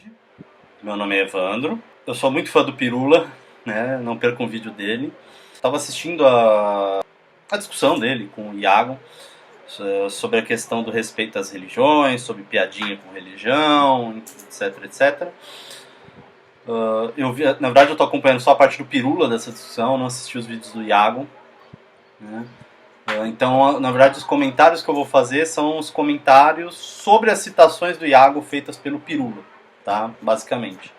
tarde. Meu nome é Evandro. Eu sou muito fã do Pirula, né? Não perco um vídeo dele. Estava assistindo a discussão dele com o Iago sobre a questão do respeito às religiões, sobre piadinha com religião, etc, etc. Na verdade, eu estou acompanhando só a parte do Pirula dessa discussão, não assisti os vídeos do Iago, né? Então, na verdade, os comentários que eu vou fazer são os comentários sobre as citações do Iago feitas pelo Pirula, tá? Basicamente.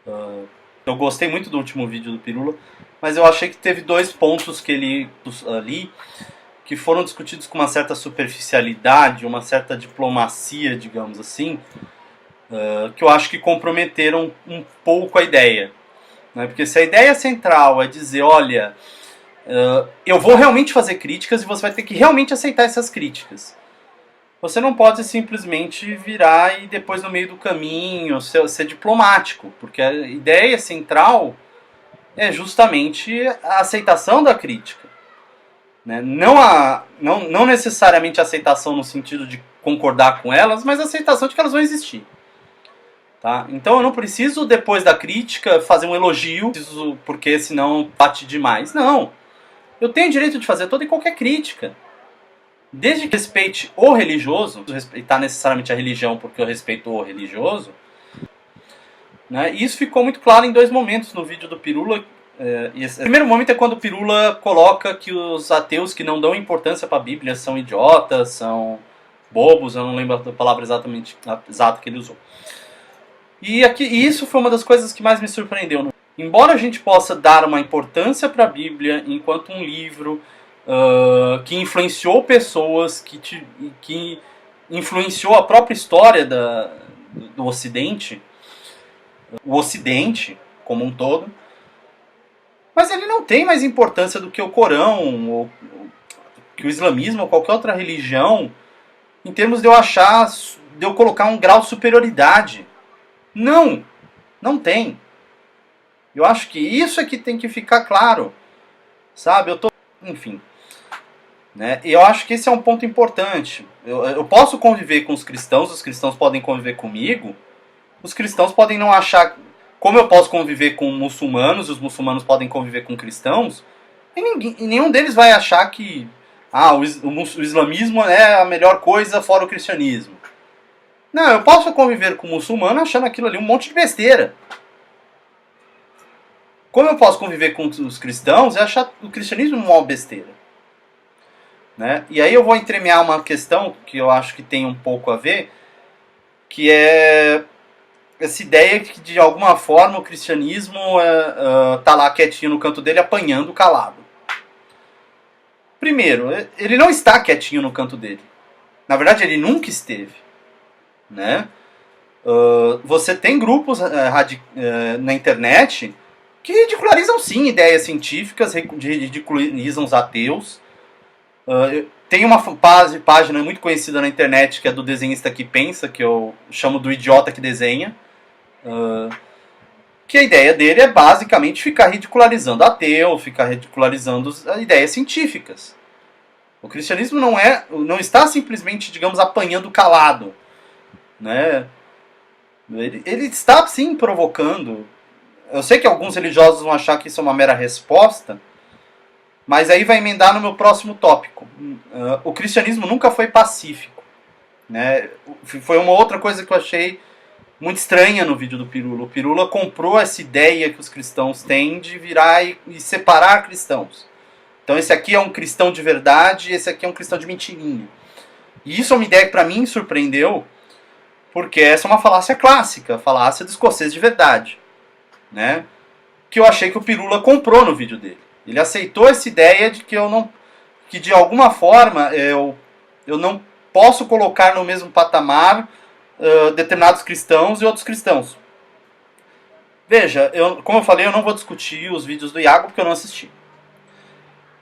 Eu gostei muito do último vídeo do Pirula, mas eu achei que teve dois pontos que ele ali que foram discutidos com uma certa superficialidade, uma certa diplomacia, digamos assim, que eu acho que comprometeram um pouco a ideia, né? Porque se a ideia central é dizer, olha, eu vou realmente fazer críticas e você vai ter que realmente aceitar essas críticas. Você não pode simplesmente virar e depois no meio do caminho ser diplomático, porque a ideia central é justamente a aceitação da crítica, né? Não necessariamente a aceitação no sentido de concordar com elas, mas a aceitação de que elas vão existir. Tá? Então eu não preciso, depois da crítica, fazer um elogio, porque senão bate demais. Não. Eu tenho direito de fazer toda e qualquer crítica. Desde que respeite o religioso, respeitar necessariamente a religião porque eu respeito o religioso, né? E isso ficou muito claro em dois momentos no vídeo do Pirula. O primeiro momento é quando o Pirula coloca que os ateus que não dão importância para a Bíblia são idiotas, são bobos, eu não lembro a palavra exata que ele usou. E isso foi uma das coisas que mais me surpreendeu. Embora a gente possa dar uma importância para a Bíblia enquanto um livro que influenciou pessoas, que influenciou a própria história do Ocidente, o Ocidente como um todo, mas ele não tem mais importância do que o Corão, ou que o islamismo, ou qualquer outra religião, em termos de eu colocar um grau de superioridade. Não tem. Eu acho que isso é que tem que ficar claro, sabe? Enfim, né? E eu acho que esse é um ponto importante. Eu posso conviver com os cristãos podem conviver comigo, os cristãos podem não achar... Como eu posso conviver com muçulmanos, os muçulmanos podem conviver com cristãos, e nenhum deles vai achar que o islamismo é a melhor coisa fora o cristianismo. Não, eu posso conviver com o muçulmano achando aquilo ali um monte de besteira. Como eu posso conviver com os cristãos e achar o cristianismo uma besteira? Né? E aí eu vou entremear uma questão que eu acho que tem um pouco a ver, que é essa ideia que de alguma forma o cristianismo tá lá quietinho no canto dele apanhando calado. Primeiro, ele não está quietinho no canto dele. Na verdade, ele nunca esteve. Né? Você tem grupos na internet que ridicularizam sim ideias científicas, ridicularizam os ateus. Tem uma página muito conhecida na internet que é do desenhista que pensa, que eu chamo do idiota que desenha, que a ideia dele é basicamente ficar ridicularizando ateu, ficar ridicularizando as ideias científicas. O cristianismo não está simplesmente, digamos, apanhando calado, né? Ele está sim provocando. Eu sei que alguns religiosos vão achar que isso é uma mera resposta, mas aí vai emendar no meu próximo tópico. O cristianismo nunca foi pacífico, né? Foi uma outra coisa que eu achei muito estranha no vídeo do Pirula. O Pirula comprou essa ideia que os cristãos têm de virar e separar cristãos. Então esse aqui é um cristão de verdade e esse aqui é um cristão de mentirinha. E isso é uma ideia que para mim surpreendeu, porque essa é uma falácia clássica, a falácia do escocês de verdade, né? Que eu achei que o Pirula comprou no vídeo dele. Ele aceitou essa ideia de que de alguma forma eu não posso colocar no mesmo patamar determinados cristãos e outros cristãos. Veja, como eu falei, eu não vou discutir os vídeos do Iago porque eu não assisti.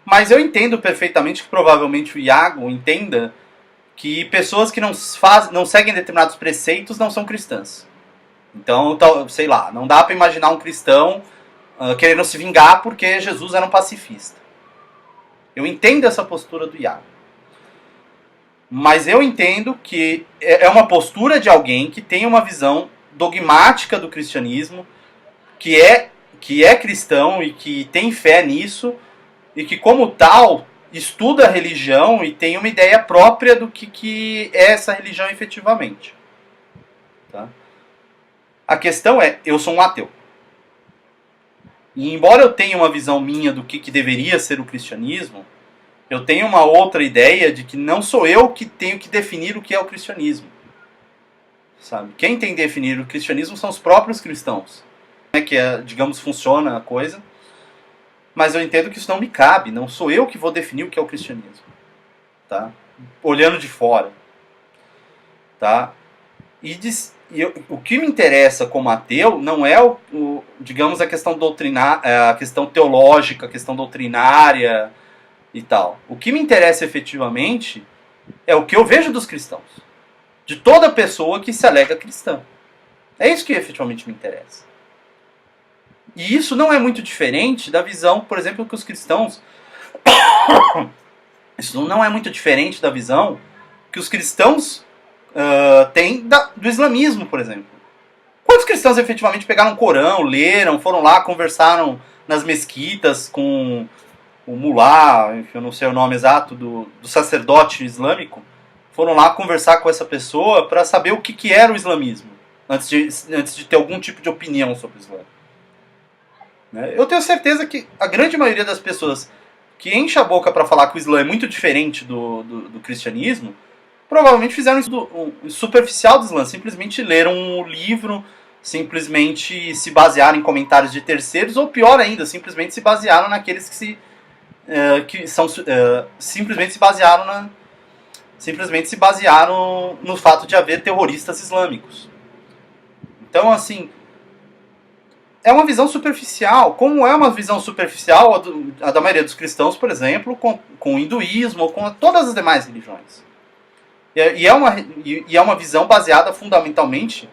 Mas eu entendo perfeitamente que provavelmente o Iago entenda que pessoas que não seguem determinados preceitos não são cristãs. Então, sei lá, não dá para imaginar um cristão querendo se vingar porque Jesus era um pacifista. Eu entendo essa postura do Iago. Mas eu entendo que é uma postura de alguém que tem uma visão dogmática do cristianismo, que é cristão e que tem fé nisso, e que, como tal, estuda a religião e tem uma ideia própria do que é essa religião efetivamente. Tá? A questão é, eu sou um ateu. E embora eu tenha uma visão minha do que deveria ser o cristianismo, eu tenho uma outra ideia de que não sou eu que tenho que definir o que é o cristianismo. Sabe? Quem tem que definir o cristianismo são os próprios cristãos. Que digamos, funciona a coisa. Mas eu entendo que isso não me cabe. Não sou eu que vou definir o que é o cristianismo. Tá? Olhando de fora. Tá? O que me interessa como ateu não é digamos, a questão doutrinária, a questão teológica, a questão doutrinária e tal. O que me interessa efetivamente é o que eu vejo dos cristãos. De toda pessoa que se alega cristã. É isso que efetivamente me interessa. E isso não é muito diferente da visão, por exemplo, que os cristãos... Isso não é muito diferente da visão que os cristãos têm do islamismo, por exemplo. Quantos cristãos efetivamente pegaram o Corão, leram, foram lá, conversaram nas mesquitas com o mulá, enfim, eu não sei o nome exato, do sacerdote islâmico, foram lá conversar com essa pessoa para saber o que era o islamismo, antes de ter algum tipo de opinião sobre o Islã. Eu tenho certeza que a grande maioria das pessoas que enche a boca para falar que o Islã é muito diferente do cristianismo, provavelmente fizeram isso superficial do Islã, simplesmente leram um livro, simplesmente se basearam em comentários de terceiros, ou pior ainda, simplesmente se basearam naqueles simplesmente se basearam no fato de haver terroristas islâmicos. Então, assim, é uma visão superficial, como é uma visão superficial a da maioria dos cristãos, por exemplo, com o hinduísmo ou com todas as demais religiões. E é uma visão baseada fundamentalmente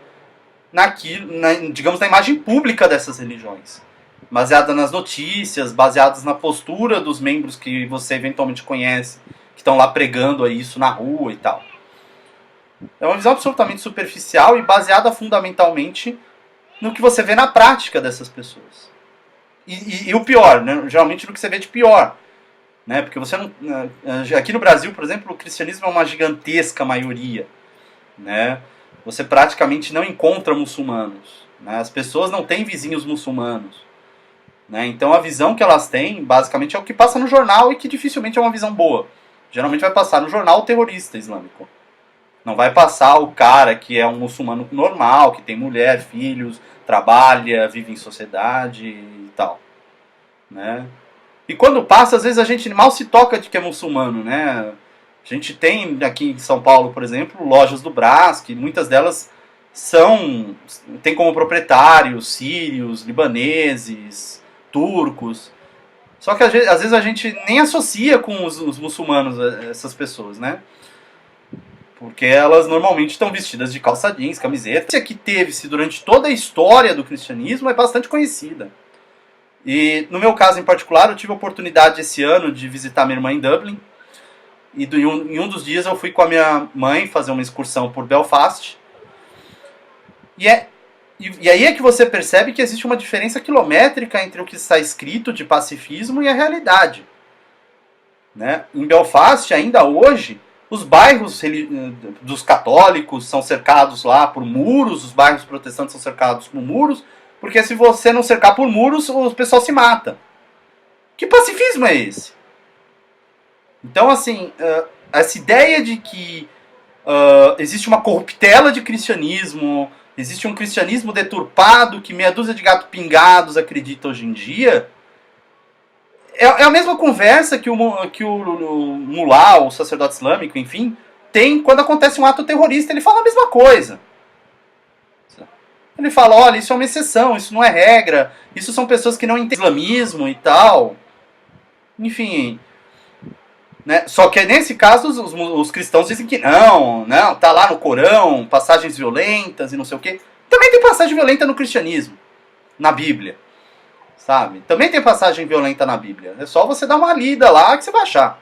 digamos, na imagem pública dessas religiões. Baseada nas notícias, baseadas na postura dos membros que você eventualmente conhece, que estão lá pregando isso na rua e tal. É uma visão absolutamente superficial e baseada fundamentalmente no que você vê na prática dessas pessoas. E o pior, né? Geralmente no que você vê de pior. Né? Porque você não... Aqui no Brasil, por exemplo, o cristianismo é uma gigantesca maioria. Né? Você praticamente não encontra muçulmanos. Né? As pessoas não têm vizinhos muçulmanos. Né? Então a visão que elas têm, basicamente, é o que passa no jornal e que dificilmente é uma visão boa. Geralmente vai passar no jornal o terrorista islâmico. Não vai passar o cara que é um muçulmano normal, que tem mulher, filhos, trabalha, vive em sociedade e tal. Né? E quando passa, às vezes a gente mal se toca de que é muçulmano. Né? A gente tem aqui em São Paulo, por exemplo, lojas do Brás, que muitas delas tem como proprietários sírios, libaneses, turcos. Só que às vezes a gente nem associa com os muçulmanos essas pessoas, né? Porque elas normalmente estão vestidas de calça jeans, camiseta. A que teve-se durante toda a história do cristianismo é bastante conhecida. E no meu caso em particular, eu tive a oportunidade esse ano de visitar minha irmã em Dublin. E em um dos dias eu fui com a minha mãe fazer uma excursão por Belfast. E aí é que você percebe que existe uma diferença quilométrica entre o que está escrito de pacifismo e a realidade. Né? Em Belfast, ainda hoje, os bairros dos católicos são cercados lá por muros, os bairros protestantes são cercados por muros, porque se você não cercar por muros, o pessoal se mata. Que pacifismo é esse? Então, assim, essa ideia de que existe uma corruptela de cristianismo, existe um cristianismo deturpado que meia dúzia de gato pingados acredita hoje em dia, é a mesma conversa que o mulá, o sacerdote islâmico, enfim, tem quando acontece um ato terrorista. Ele fala a mesma coisa. Ele fala, olha, isso é uma exceção, isso não é regra, isso são pessoas que não entendem islamismo e tal. Enfim. Né? Só que nesse caso os cristãos dizem que não, tá lá no Corão, passagens violentas e não sei o quê. Também tem passagem violenta no cristianismo, na Bíblia. Sabe? Também tem passagem violenta na Bíblia. É só você dar uma lida lá que você vai achar.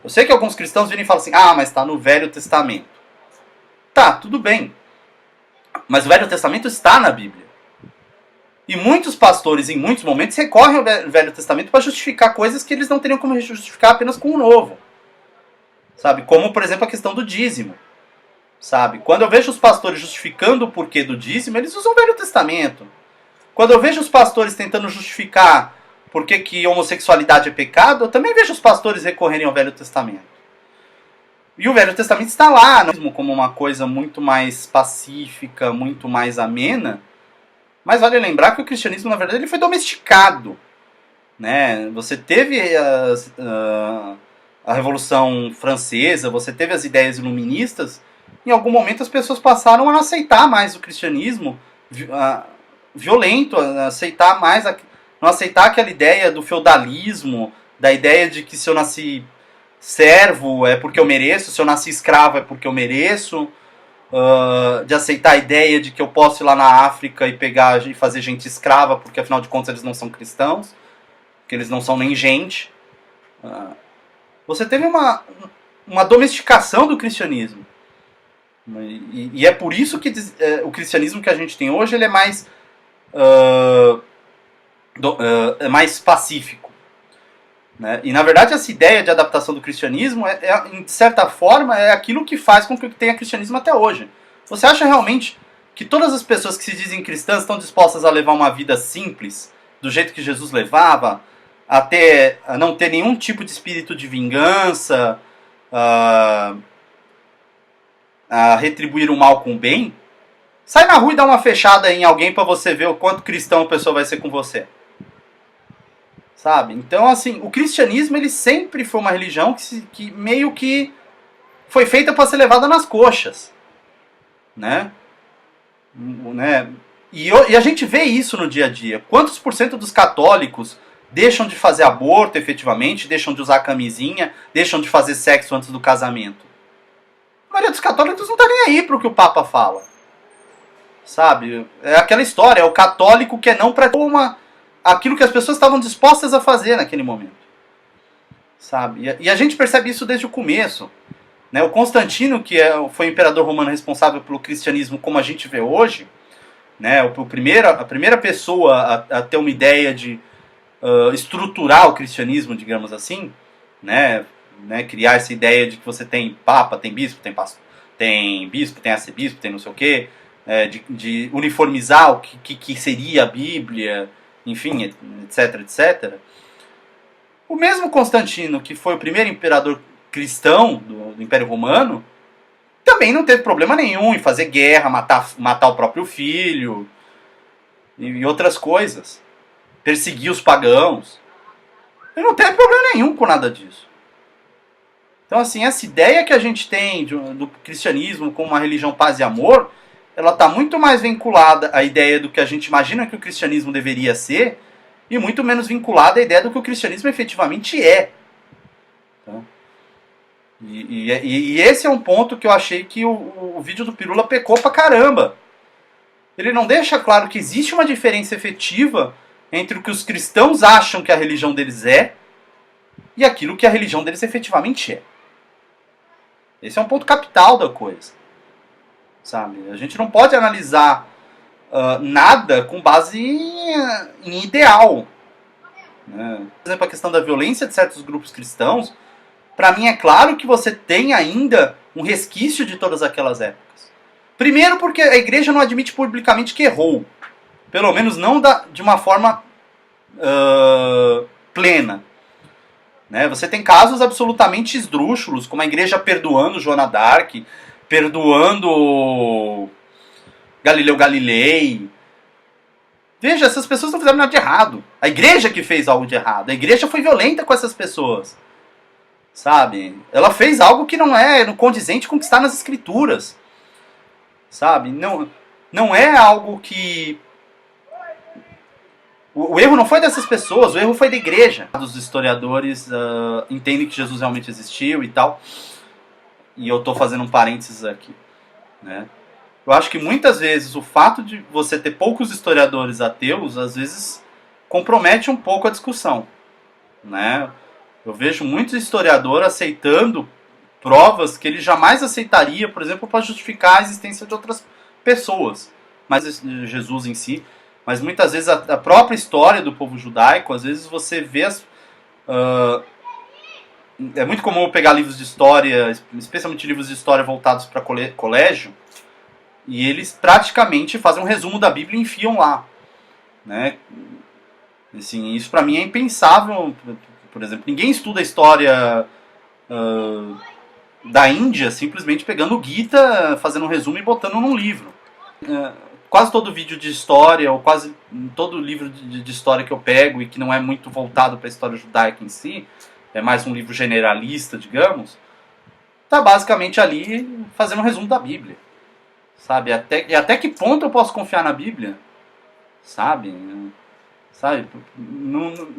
Eu sei que alguns cristãos virem e falam assim, mas está no Velho Testamento. Tá, tudo bem. Mas o Velho Testamento está na Bíblia. E muitos pastores, em muitos momentos, recorrem ao Velho Testamento para justificar coisas que eles não teriam como justificar apenas com o Novo. Sabe? Como, por exemplo, a questão do dízimo. Sabe? Quando eu vejo os pastores justificando o porquê do dízimo, eles usam o Velho Testamento. Quando eu vejo os pastores tentando justificar por que homossexualidade é pecado, eu também vejo os pastores recorrerem ao Velho Testamento. E o Velho Testamento está lá, mesmo como uma coisa muito mais pacífica, muito mais amena. Mas vale lembrar que o cristianismo, na verdade, ele foi domesticado. Né? Você teve a Revolução Francesa, você teve as ideias iluministas. Em algum momento as pessoas passaram a não aceitar mais o cristianismo violento, a aceitar mais, não aceitar aquela ideia do feudalismo, da ideia de que se eu nasci servo é porque eu mereço, se eu nasci escravo é porque eu mereço, de aceitar a ideia de que eu posso ir lá na África e pegar e fazer gente escrava, porque afinal de contas eles não são cristãos, que eles não são nem gente. Você teve uma domesticação do cristianismo. E é por isso que o cristianismo que a gente tem hoje ele é mais pacífico. Né? E na verdade essa ideia de adaptação do cristianismo, de certa forma, é aquilo que faz com que tenha cristianismo até hoje. Você acha realmente que todas as pessoas que se dizem cristãs estão dispostas a levar uma vida simples, do jeito que Jesus levava, a não ter nenhum tipo de espírito de vingança, a retribuir o mal com o bem? Sai na rua e dá uma fechada em alguém para você ver o quanto cristão a pessoa vai ser com você. Sabe? Então, assim, o cristianismo ele sempre foi uma religião que meio que foi feita para ser levada nas coxas. Né? E a gente vê isso no dia a dia. Quantos por cento dos católicos deixam de fazer aborto efetivamente, deixam de usar camisinha, deixam de fazer sexo antes do casamento? A maioria dos católicos não está nem aí para o que o Papa fala. Sabe? É aquela história, é o católico que não pratica aquilo que as pessoas estavam dispostas a fazer naquele momento. Sabe? E a gente percebe isso desde o começo. Né? O Constantino, que foi o imperador romano responsável pelo cristianismo como a gente vê hoje, né? A primeira pessoa a ter uma ideia de estruturar o cristianismo, digamos assim, né? Criar essa ideia de que você tem papa, tem bispo, tem pastor, tem bispo, tem arcebispo, tem não sei o quê, de uniformizar o que seria a Bíblia, enfim, etc, etc. O mesmo Constantino, que foi o primeiro imperador cristão do Império Romano, também não teve problema nenhum em fazer guerra, matar o próprio filho e outras coisas. Perseguir os pagãos. Ele não teve problema nenhum com nada disso. Então, assim, essa ideia que a gente tem do cristianismo como uma religião paz e amor, ela está muito mais vinculada à ideia do que a gente imagina que o cristianismo deveria ser e muito menos vinculada à ideia do que o cristianismo efetivamente é. Então, e esse é um ponto que eu achei que o vídeo do Pirula pecou pra caramba. Ele não deixa claro que existe uma diferença efetiva entre o que os cristãos acham que a religião deles é e aquilo que a religião deles efetivamente é. Esse é um ponto capital da coisa. Sabe? A gente não pode analisar nada com base em ideal. Né? Por exemplo, a questão da violência de certos grupos cristãos, para mim é claro que você tem ainda um resquício de todas aquelas épocas. Primeiro porque a igreja não admite publicamente que errou. Pelo menos não de uma forma plena. Né? Você tem casos absolutamente esdrúxulos, como a igreja perdoando Joana d'Arc, perdoando Galileu Galilei. Veja, essas pessoas não fizeram nada de errado. A igreja que fez algo de errado. A igreja foi violenta com essas pessoas. Sabe? Ela fez algo que não é condizente com o que está nas escrituras. Sabe? Não é algo que... O erro não foi dessas pessoas, o erro foi da igreja. Os historiadores entendem que Jesus realmente existiu e tal. E eu estou fazendo um parênteses aqui. Né? Eu acho que muitas vezes o fato de você ter poucos historiadores ateus, às vezes compromete um pouco a discussão. Né? Eu vejo muitos historiadores aceitando provas que ele jamais aceitaria, por exemplo, para justificar a existência de outras pessoas. mas Jesus em si, mas muitas vezes a própria história do povo judaico, às vezes você vê é muito comum pegar livros de história, especialmente livros de história voltados para colégio, e eles praticamente fazem um resumo da Bíblia e enfiam lá, né? Assim, isso para mim é impensável. Por exemplo, ninguém estuda a história da Índia simplesmente pegando o Gita, fazendo um resumo e botando num livro. Quase todo vídeo de história, ou quase todo livro de história que eu pego e que não é muito voltado para a história judaica em si, é mais um livro generalista, digamos, tá basicamente ali fazendo um resumo da Bíblia. Sabe? Até que ponto eu posso confiar na Bíblia? Sabe?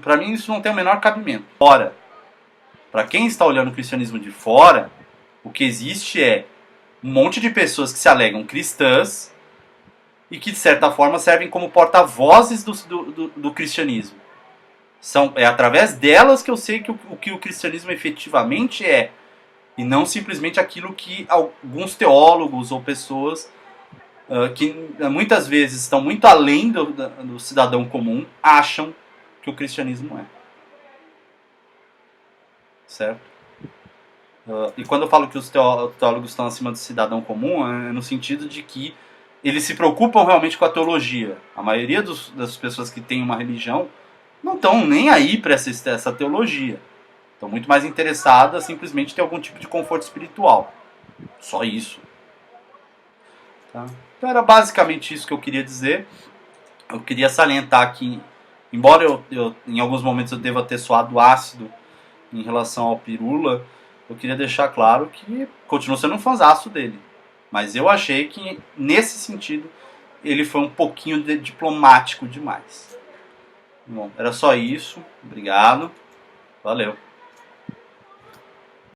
Para mim isso não tem o menor cabimento. Ora, para quem está olhando o cristianismo de fora, o que existe é um monte de pessoas que se alegam cristãs e que de certa forma servem como porta-vozes do cristianismo. É através delas que eu sei o que o cristianismo efetivamente é, e não simplesmente aquilo que alguns teólogos ou pessoas que muitas vezes estão muito além do cidadão comum acham que o cristianismo é. Certo? E quando eu falo que os teólogos estão acima do cidadão comum, é no sentido de que eles se preocupam realmente com a teologia. A maioria das pessoas que têm uma religião não estão nem aí para essa teologia. Estão muito mais interessadas simplesmente em ter algum tipo de conforto espiritual. Só isso. Tá? Então era basicamente isso que eu queria dizer. Eu queria salientar que, embora eu em alguns momentos eu deva ter soado ácido em relação ao Pirula, eu queria deixar claro que continuo sendo um fãzaço dele. Mas eu achei que, nesse sentido, ele foi um pouquinho diplomático demais. Bom, era só isso. Obrigado. Valeu.